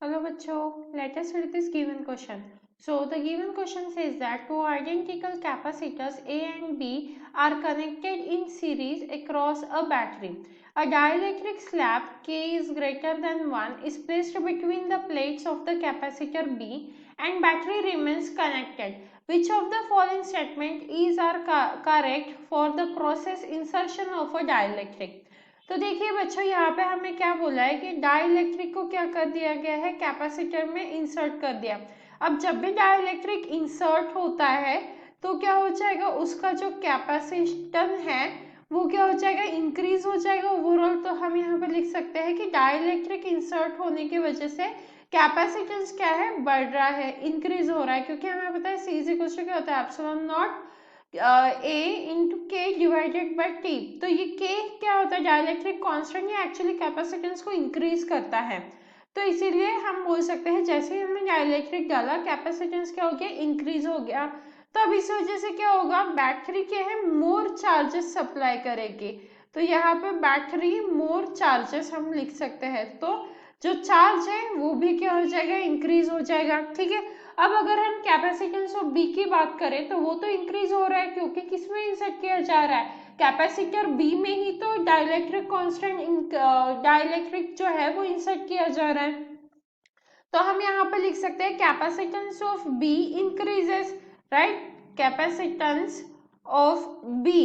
Hello bachcho, let us read this given question. So the given question says that two identical capacitors A and B are connected in series across a battery. A dielectric slab K is greater than 1 is placed between the plates of the capacitor B and battery remains connected. Which of the following statement is correct for the process insertion of a dielectric? तो देखिए बच्चों यहाँ पे हमें क्या बोला है कि डाइलेक्ट्रिक को क्या कर दिया गया है, कैपेसिटर में इंसर्ट कर दिया। अब जब भी डाइलेक्ट्रिक इंसर्ट होता है तो क्या हो जाएगा, उसका जो कैपेसिटेंस है वो क्या हो जाएगा, इंक्रीज हो जाएगा ओवरऑल। तो हम यहाँ पे लिख सकते हैं कि डाइलेक्ट्रिक इंसर्ट होने की वजह से कैपेसिटेंस क्या है, बढ़ रहा है, इंक्रीज हो रहा है, क्योंकि हमें पता है सी इज इक्वल टू क्या होता है, एप्सिलॉन नॉट ए इंटू के डिवाइडेड बाई टी। तो ये के क्या होता है, डाइलेक्ट्रिक कांस्टेंट, ये एक्चुअली कैपेसिटेंस को इंक्रीज करता है। तो इसीलिए हम बोल सकते हैं जैसे ही हमने डाइलेक्ट्रिक डाला कैपेसिटेंस क्या हो गया, इंक्रीज हो गया। तो अब इस वजह से क्या होगा, बैटरी क्या है, मोर चार्जेस सप्लाई करेगी। तो यहाँ पे बैटरी मोर चार्जेस हम लिख सकते हैं। तो जो चार्ज है वो भी क्या हो जाएगा, इंक्रीज हो जाएगा। ठीक है, अब अगर हम कैपेसिटेंस ऑफ बी की बात करें तो वो तो इंक्रीज हो रहा है, क्योंकि किसमें इंसर्ट किया जा रहा है, कैपेसिटर बी में ही तो डाइलेक्ट्रिक कांस्टेंट डाइलेक्ट्रिक जो है वो इंसर्ट किया जा रहा है। तो हम यहाँ पर लिख सकते हैं capacitance of B increases, right, capacitance of B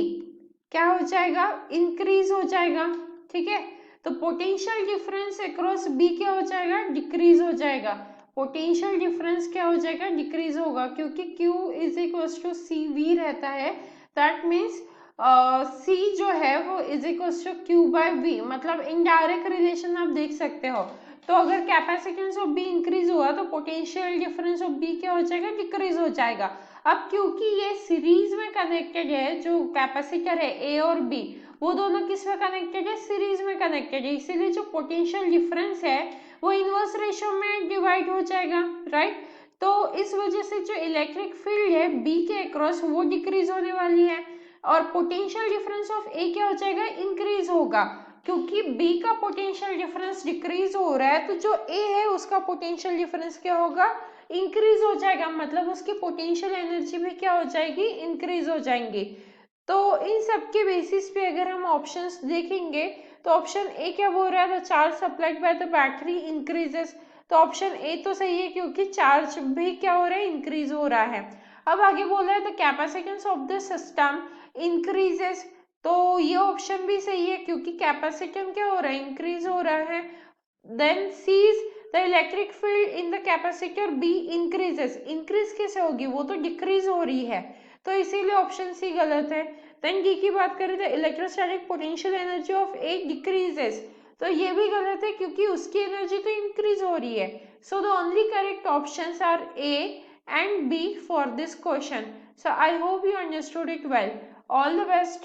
क्या हो जाएगा, इंक्रीज हो जाएगा। ठीक है, तो पोटेंशियल डिफरेंस अक्रॉस बी क्या हो जाएगा, डिक्रीज हो जाएगा। पोटेंशियल डिफरेंस क्या हो जाएगा, डिक्रीज होगा, क्योंकि Q is equal to C V रहता है। दैट मीन्स C जो है वो is equal to Q by V, मतलब इनडायरेक्ट रिलेशन आप देख सकते हो। तो अगर कैपेसिटेंस ऑफ बी इंक्रीज हुआ तो पोटेंशियल डिफरेंस ऑफ बी क्या हो जाएगा, डिक्रीज हो जाएगा। अब क्योंकि ये सीरीज में कनेक्टेड है, जो कैपेसिटर है ए और बी वो दोनों किस में कनेक्टेड है, सीरीज में कनेक्टेड है, इसीलिए जो पोटेंशियल डिफरेंस है वो इनवर्स रेशियो में डिवाइड हो जाएगा, राइट। तो इस वजह से जो इलेक्ट्रिक फील्ड है बी के अक्रॉस वो डिक्रीज होने वाली है, और पोटेंशियल डिफरेंस ऑफ ए क्या हो जाएगा, इंक्रीज होगा। क्योंकि B का पोटेंशियल डिफरेंस डिक्रीज हो रहा है तो जो A है उसका पोटेंशियल डिफरेंस क्या होगा, इंक्रीज हो जाएगा, मतलब उसकी पोटेंशियल एनर्जी भी क्या हो जाएगी, इंक्रीज हो जाएंगी। तो इन सब के बेसिस पे अगर हम ऑप्शंस देखेंगे तो ऑप्शन ए क्या बोल रहा है, the charge supplied by the battery increases. तो ऑप्शन ए तो सही है, क्योंकि चार्ज भी क्या हो रहा है, इंक्रीज हो रहा है। अब आगे बोला है the capacitance of the system increases, तो ये ऑप्शन भी सही है, क्योंकि कैपेसिटेंस क्या हो रहा है, इंक्रीज हो रहा है। Then sees the electric field in the capacitor B increases, increase कैसे होगी, वो तो डिक्रीज हो रही है, तो इसीलिए ऑप्शन सी गलत है। देन डी की बात करें तो electrostatic potential energy of A decreases, तो ये भी गलत है, क्योंकि उसकी एनर्जी तो इंक्रीज हो रही है। So the only correct options are A and B for this question. So I hope you understood it well. All the best.